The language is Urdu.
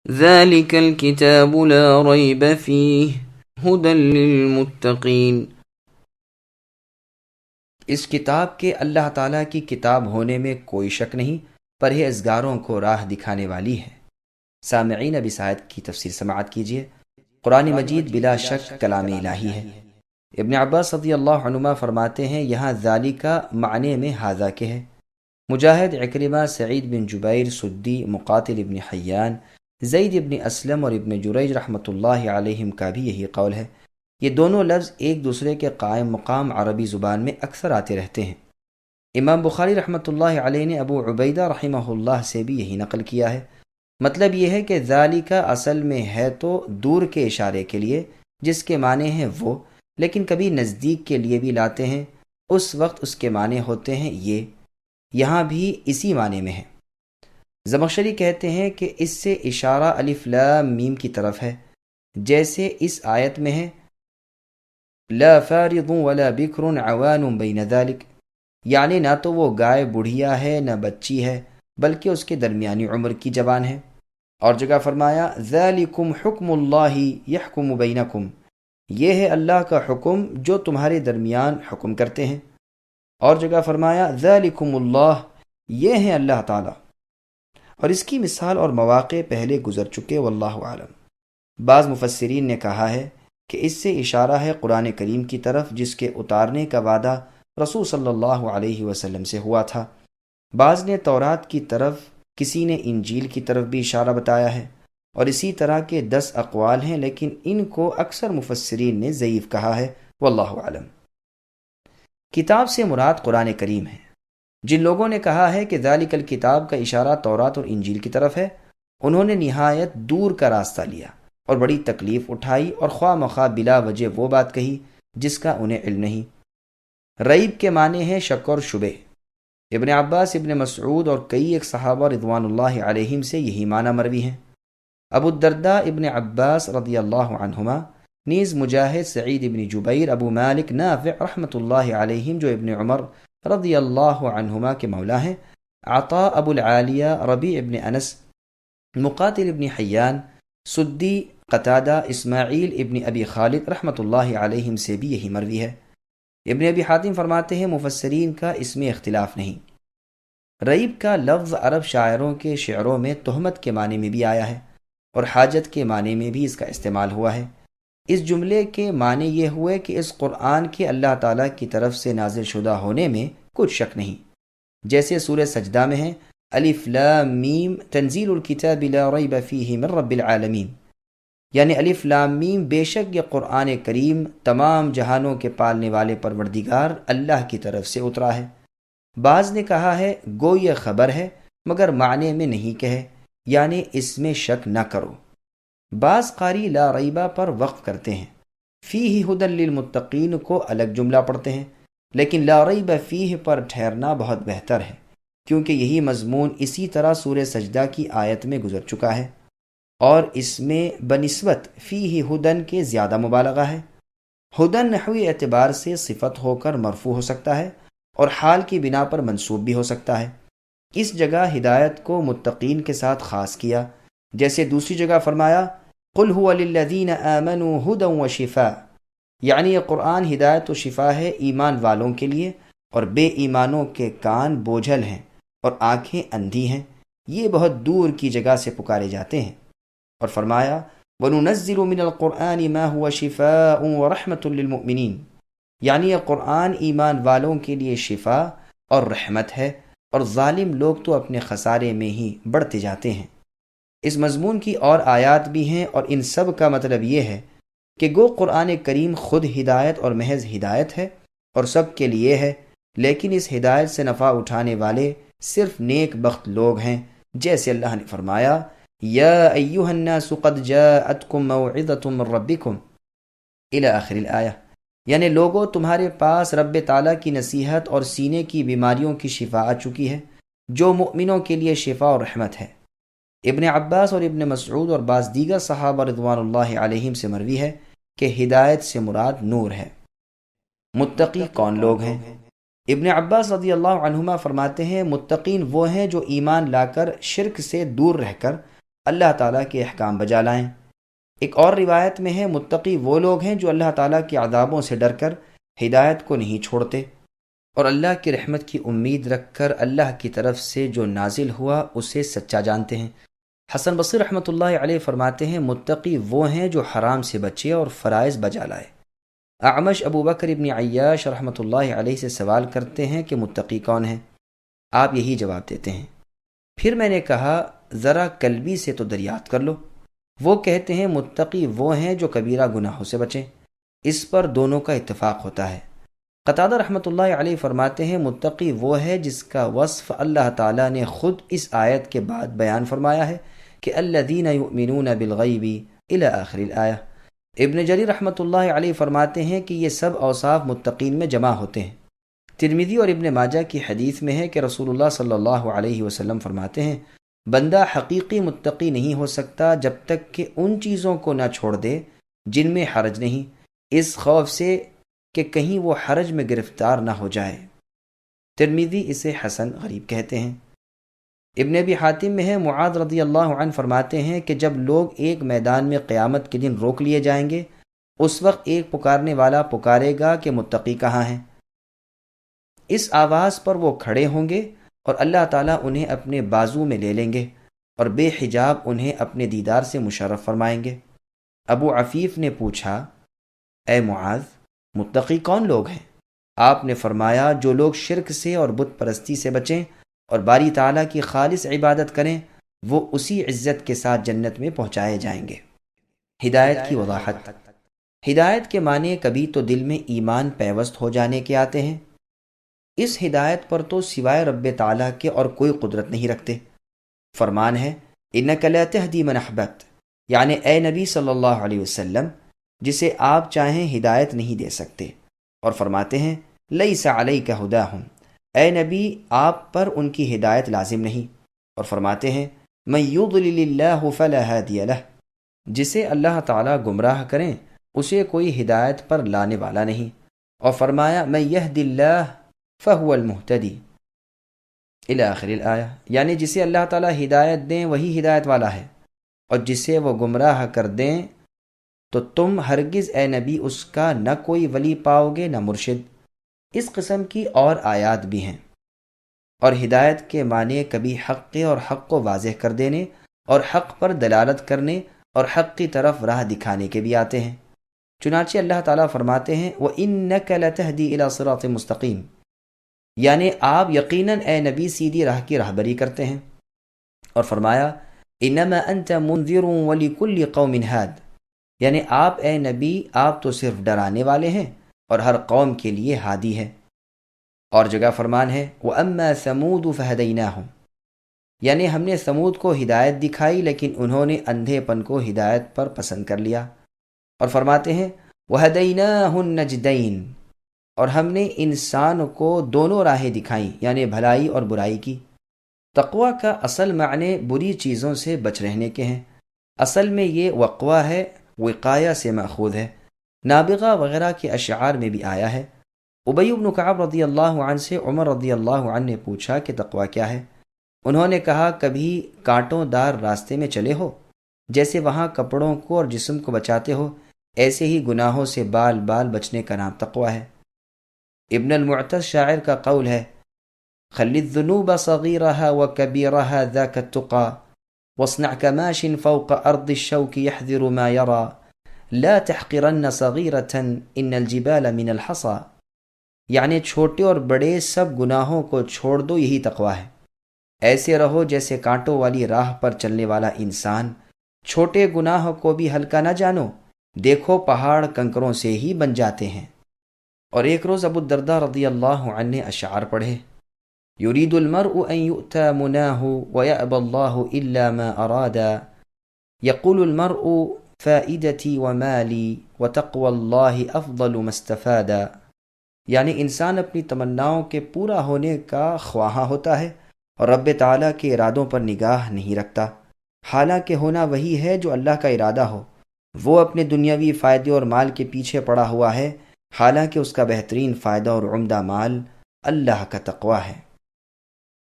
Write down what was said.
ذلك الكتاب لا ريب فيه هدى للمتقين۔ اس کتاب کے اللہ تعالیٰ کی کتاب ہونے میں کوئی شک نہیں، پرہیزگاروں کو راہ دکھانے والی ہے۔ سامعین، اب اس آیت کی تفسیر سماعت کیجیے۔ قرآن مجید بلا شک کلام الہی ہے۔ ابن عباس رضی اللہ عنہما فرماتے ہیں یہاں ذالکا معنی میں ھذا کے ہے۔ مجاہد، عکرمہ، سعید بن جبیر، سدی، مقاتل ابن حیان، زید ابن اسلم اور ابن جریج رحمۃ اللہ علیہم کا بھی یہی قول ہے۔ یہ دونوں لفظ ایک دوسرے کے قائم مقام عربی زبان میں اکثر آتے رہتے ہیں۔ امام بخاری رحمۃ اللہ علیہ نے ابو عبیدہ رحمہ اللہ سے بھی یہی نقل کیا ہے۔ مطلب یہ ہے کہ ذالکا اصل میں ہے تو دور کے اشارے کے لیے، جس کے معنی ہیں وہ، لیکن کبھی نزدیک کے لیے بھی لاتے ہیں، اس وقت اس کے معنی ہوتے ہیں یہ۔ یہاں بھی اسی معنی میں ہے۔ زمخشری کہتے ہیں کہ اس سے اشارہ الف لام میم کی طرف ہے، جیسے اس آیت میں ہے لا فارض ولا بکر عوان بین ذلک، یعنی نہ تو وہ گائے بڑھیا ہے نہ بچی ہے، بلکہ اس کے درمیانی عمر کی جوان ہے۔ اور جگہ فرمایا ذالکم حکم اللہ یحکم بینکم، یہ ہے اللہ کا حکم جو تمہارے درمیان حکم کرتے ہیں۔ اور جگہ فرمایا ذالکم اللہ، یہ ہے اللہ تعالی۔ اور اس کی مثال اور مواقع پہلے گزر چکے، واللہ عالم۔ بعض مفسرین نے کہا ہے کہ اس سے اشارہ ہے قرآن کریم کی طرف، جس کے اتارنے کا وعدہ رسول صلی اللہ علیہ وسلم سے ہوا تھا۔ بعض نے تورات کی طرف، کسی نے انجیل کی طرف بھی اشارہ بتایا ہے، اور اسی طرح کے 10 اقوال ہیں، لیکن ان کو اکثر مفسرین نے ضعیف کہا ہے، واللہ عالم۔ کتاب سے مراد قرآن کریم ہے۔ جن لوگوں نے کہا ہے کہ ذالک الکتاب کا اشارہ تورات اور انجیل کی طرف ہے، انہوں نے نہایت دور کا راستہ لیا اور بڑی تکلیف اٹھائی، اور خواہ مخواہ بلا وجہ وہ بات کہی جس کا انہیں علم نہیں۔ ریب کے معنی ہے شک اور شبہ۔ ابن عباس، ابن مسعود اور کئی ایک صحابہ رضوان اللہ علیہم سے یہی معنی مروی ہیں۔ ابو الدرداء، ابن عباس رضی اللہ عنہما، نیز مجاہد، سعید ابن جبیر، ابو مالک، نافع رحمۃ اللہ علیہم جو ابن عمر رضی اللہ عنہما کے مولا ہیں، عطاء، ابو العالیہ، ربیع ابن انس، مقاتل ابن حیان، سدی، قتادہ، اسماعیل ابن ابی خالد رحمۃ اللہ علیہم سے بھی یہی مروی ہے۔ ابن ابی حاتم فرماتے ہیں مفسرین کا اس میں اختلاف نہیں۔ ریب کا لفظ عرب شاعروں کے شعروں میں تہمت کے معنی میں بھی آیا ہے، اور حاجت کے معنی میں بھی اس کا استعمال ہوا ہے۔ اس جملے کے معنی یہ ہوئے کہ اس قرآن کے اللہ تعالیٰ کی طرف سے نازل شدہ ہونے میں کچھ شک نہیں، جیسے سورہ سجدہ میں ہے الف لام میم تنزیل الکتاب لا ریب فیہ من رب العالمین، یعنی الف لام میم بے شک یہ قرآن کریم تمام جہانوں کے پالنے والے پروردگار اللہ کی طرف سے اترا ہے۔ بعض نے کہا ہے گو یہ خبر ہے مگر معنی میں نہیں کہے، یعنی اس میں شک نہ کرو۔ بعض قاری لا ریبہ پر وقف کرتے ہیں، فیہ ھدی للمتقین کو الگ جملہ پڑھتے ہیں، لیکن لا ریب فیہ پر ٹھہرنا بہت بہتر ہے، کیونکہ یہی مضمون اسی طرح سورہ سجدہ کی آیت میں گزر چکا ہے، اور اس میں بنسبت فیہ ھدی کے زیادہ مبالغہ ہے۔ ھدی نحوی اعتبار سے صفت ہو کر مرفوع ہو سکتا ہے، اور حال کی بنا پر منصوب بھی ہو سکتا ہے۔ اس جگہ ہدایت کو متقین کے ساتھ خاص کیا، جیسے دوسری جگہ فرمایا قل هو للذین آمنوا ھدی وشفاء، یعنی یہ قرآن ہدایت و شفا ہے ایمان والوں کے لیے، اور بے ایمانوں کے کان بوجھل ہیں اور آنکھیں اندھی ہیں، یہ بہت دور کی جگہ سے پکارے جاتے ہیں۔ اور فرمایا وَنُنَزِّلُ مِنَ الْقُرْآنِ مَا هُوَ شِفَاءٌ وَرَحْمَةٌ لِّلْمُؤْمِنِينَ، یعنی یہ قرآن ایمان والوں کے لیے شفا اور رحمت ہے، اور ظالم لوگ تو اپنے خسارے میں ہی بڑھتے جاتے ہیں۔ اس مضمون کی اور آیات بھی ہیں، اور ان سب کا مطلب یہ ہے کہ گو قرآن کریم خود ہدایت اور محض ہدایت ہے اور سب کے لیے ہے، لیکن اس ہدایت سے نفع اٹھانے والے صرف نیک بخت لوگ ہیں، جیسے اللہ نے فرمایا یا ایھا الناس قد جاءتکم موعظۃ من ربکم الی آخر الآیہ، یعنی لوگوں تمہارے پاس رب تعالیٰ کی نصیحت اور سینے کی بیماریوں کی شفا آ چکی ہے، جو مؤمنوں کے لیے شفا اور رحمت ہے۔ ابن عباس اور ابن مسعود اور بعض دیگر صحابہ رضوان اللہ علیہم سے مروی ہے کہ ہدایت سے مراد نور ہے۔ متقی کون لوگ ہیں؟ ابن عباس رضی اللہ عنہما فرماتے ہیں متقین وہ ہیں جو ایمان لا کر شرک سے دور رہ کر اللہ تعالیٰ کے احکام بجا لائیں۔ ایک اور روایت میں ہے متقی وہ لوگ ہیں جو اللہ تعالیٰ کے عذابوں سے ڈر کر ہدایت کو نہیں چھوڑتے اور اللہ کی رحمت کی امید رکھ کر اللہ کی طرف سے جو نازل ہوا اسے سچا جانتے ہیں۔ حسن بصری رحمۃ اللہ علیہ فرماتے ہیں متقی وہ ہیں جو حرام سے بچے اور فرائض بجا لائے۔ اعمش ابو بکر ابن عیاش رحمۃ اللہ علیہ سے سوال کرتے ہیں کہ متقی کون ہیں؟ آپ یہی جواب دیتے ہیں، پھر میں نے کہا ذرا کلبی سے تو دریافت کر لو۔ وہ کہتے ہیں متقی وہ ہیں جو کبیرہ گناہوں سے بچیں۔ اس پر دونوں کا اتفاق ہوتا ہے۔ قتادہ رحمۃ اللہ علیہ فرماتے ہیں متقی وہ ہے جس کا وصف اللہ تعالیٰ نے خود اس آیت کے بعد بیان فرمایا ہے کہ الذین یؤمنون بالغیب الی آخر الآیہ۔ ابن جریر رحمۃ اللہ علیہ فرماتے ہیں کہ یہ سب اوصاف متقین میں جمع ہوتے ہیں۔ ترمذی اور ابن ماجہ کی حدیث میں ہے کہ رسول اللہ صلی اللہ علیہ وسلم فرماتے ہیں بندہ حقیقی متقی نہیں ہو سکتا جب تک کہ ان چیزوں کو نہ چھوڑ دے جن میں حرج نہیں، اس خوف سے کہ کہیں وہ حرج میں گرفتار نہ ہو جائے۔ ترمذی اسے حسن غریب کہتے ہیں۔ ابن ابی حاتم میں ہے معاذ رضی اللہ عنہ فرماتے ہیں کہ جب لوگ ایک میدان میں قیامت کے دن روک لیے جائیں گے اس وقت ایک پکارنے والا پکارے گا کہ متقی کہاں ہیں؟ اس آواز پر وہ کھڑے ہوں گے اور اللہ تعالیٰ انہیں اپنے بازو میں لے لیں گے اور بے حجاب انہیں اپنے دیدار سے مشرف فرمائیں گے۔ ابو عفیف نے پوچھا اے معاذ متقی کون لوگ ہیں؟ آپ نے فرمایا جو لوگ شرک سے اور بت پرستی سے بچیں اور باری تعالیٰ کی خالص عبادت کریں وہ اسی عزت کے ساتھ جنت میں پہنچائے جائیں گے۔ ہدایت کی وضاحت۔ ہدایت کے معنی کبھی تو دل میں ایمان پیوست ہو جانے کے آتے ہیں، اس ہدایت پر تو سوائے رب تعالیٰ کے اور کوئی قدرت نہیں رکھتے۔ فرمان ہے انک لا تہدی من احببت، یعنی اے نبی صلی اللہ علیہ وسلم جسے آپ چاہیں ہدایت نہیں دے سکتے، اور فرماتے ہیں لیس علیک ہداہم، اے نبی آپ پر ان کی ہدایت لازم نہیں، اور فرماتے ہیں من یضلل اللہ فلا ہادی لہ، جسے اللہ تعالیٰ گمراہ کریں اسے کوئی ہدایت پر لانے والا نہیں، اور فرمایا من یہد اللہ فہو المہتدی الی آخر الآیہ، یعنی جسے اللہ تعالیٰ ہدایت دیں وہی ہدایت والا ہے، اور جسے وہ گمراہ کر دیں تو تم ہرگز اے نبی اس کا نہ کوئی ولی پاؤ گے نہ مرشد۔ اس قسم کی اور آیات بھی ہیں۔ اور ہدایت کے معنی کبھی حق کے اور حق کو واضح کر دینے اور حق پر دلالت کرنے اور حق کی طرف راہ دکھانے کے بھی آتے ہیں۔ چنانچہ اللہ تعالیٰ فرماتے ہیں وَإِنَّكَ لَتَهْدِي إِلَى صِرَاطٍ مُسْتَقِيمٍ، یعنی آپ یقیناً اے نبی سیدھی راہ کی راہبری کرتے ہیں، اور فرمایا انما انت منذر ولکل قوم ہاد، یعنی آپ اے نبی آپ تو صرف ڈرانے والے ہیں اور ہر قوم کے لیے ہادی ہے۔ اور جگہ فرمان ہے وَأَمَّا ثَمُودُ فَهَدَيْنَاهُمْ، یعنی ہم نے سمود کو ہدایت دکھائی لیکن انہوں نے اندھے پن کو ہدایت پر پسند کر لیا، اور فرماتے ہیں وَهَدَيْنَاهُ النَّجْدَيْنِ، اور ہم نے انسان کو دونوں راہیں دکھائیں یعنی بھلائی اور برائی کی۔ تقوی کا اصل معنی بری چیزوں سے بچ رہنے کے ہیں، اصل میں یہ وقوہ ہے، وقایہ سے ماخوذ ہے، نابغہ وغیرہ کے اشعار میں بھی آیا ہے۔ ابی بن کعب رضی اللہ عنہ سے عمر رضی اللہ عنہ نے پوچھا کہ تقوی کیا ہے؟ انہوں نے کہا کبھی کانٹوں دار راستے میں چلے ہو، جیسے وہاں کپڑوں کو اور جسم کو بچاتے ہو، ایسے ہی گناہوں سے بال بال بچنے کا نام تقوی ہے۔ ابن المعتز شاعر کا قول ہے خل الذنوب صغيرها وكبيرها ذاك التقى واصنع كماش فوق أرض الشوك يحذر ما يرى لا تحقرن صغيرة إن الجبال من الحصى، یعنی چھوٹے اور بڑے سب گناہوں کو چھوڑ دو، یہی تقوی ہے۔ ایسے رہو جیسے کانٹوں والی راہ پر چلنے والا انسان، چھوٹے گناہ کو بھی ہلکا نہ جانو، دیکھو پہاڑ کنکروں سے ہی بن جاتے ہیں۔ اور ایک روز ابو الدرداء رضی اللہ عنہ نے اشعار پڑھے یرید المرء ان یؤتى مناہ ویأبى اللہ الا ما ارادا یقول المرء فائدتی ومالی وتقوى اللہ افضل ما استفادا، یعنی انسان اپنی تمناؤں کے پورا ہونے کا خواہاں ہوتا ہے اور رب تعالیٰ کے ارادوں پر نگاہ نہیں رکھتا، حالانکہ ہونا وہی ہے جو اللہ کا ارادہ ہو۔ وہ اپنے دنیاوی فائدے اور مال کے پیچھے پڑا ہوا ہے، حالانکہ اس کا بہترین فائدہ اور عمدہ مال اللہ کا تقوی ہے۔